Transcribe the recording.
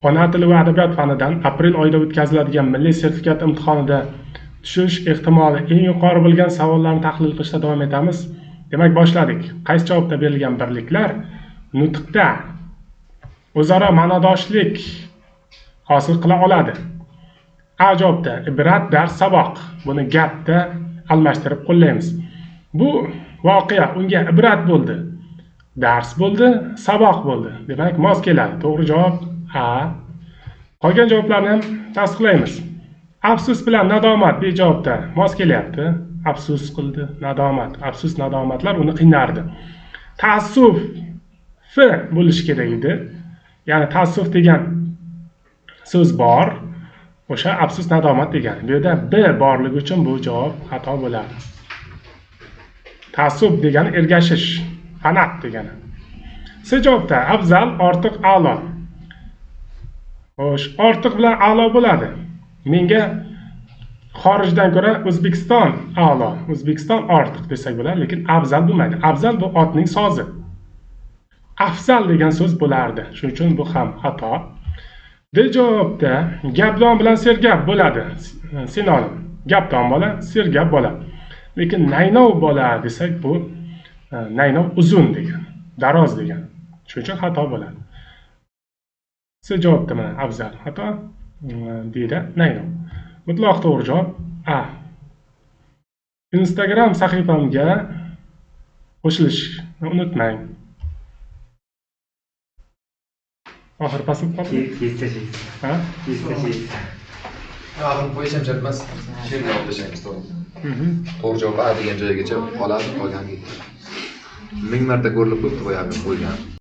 Ona tili va adabiyot fanidan aprel oyida o'tkaziladigan milliy sertifikat imtihonida tushish ehtimoli eng yuqori bo'lgan savollarni tahlil qilishda davom etamiz. Demak, boshladik. Qaysi javobda berilgan birliklar nutqda o'zaro ma'nodoshlik hosil qila oladi? A javobda ibrat, dars, saboq. Buni gapda almashtirib qo'llaymiz. Bu voqea unga ibrat bo'ldi, dars bo'ldi, saboq bo'ldi. Demak, mos keladi. To'g'ri javob A. Qolgan javoblarni ham tasdiqlaymiz. Afsus bilan nadomat B javobda mos kelyapti. Afsus qildi, nadomat. Afsus, nadomatlar uni qiynardi. Taassuf F bo'lishi kerak edi. Ya'ni taassuf degan so'z bor. O'sha afsus, nadomat degan. Bu yerda B borligi uchun bu javob xato bo'ladi. Taassuf degani ergashish, qanot degani. C javobda afzal, ortiq, a'lo. Xo'sh, ortiq bilan a'lo bo'ladi. Menga xorijdan ko'ra O'zbekiston a'lo, O'zbekiston ortiq desak bo'ladi, lekin afzal bo'lmaydi. Afzal bu otning sozi. Afzal degan so'z bo'lardi. Shuning uchun bu ham xato. D javobda gapdon bilan sergap bo'ladi. Sinonim. Gapdon bola, sergap bola. Lekin naynov bola desak bu naynov uzun degan, daroz degan. Shuning uchun xato bo'ladi. C javobda mana afzal xato, D'da naynov. Mutlaq to'g'ri javob A. Instagram sahifamga qo'shilishni unutmang. Oxir pasm qoldi. Ha? Oxir qo'yishim shart emas. She'r javob bersangiz to'g'ri. To'g'ri javob A degan joygacha qoladi, qolganiga. 1000 marta ko'rilib qo'ygan.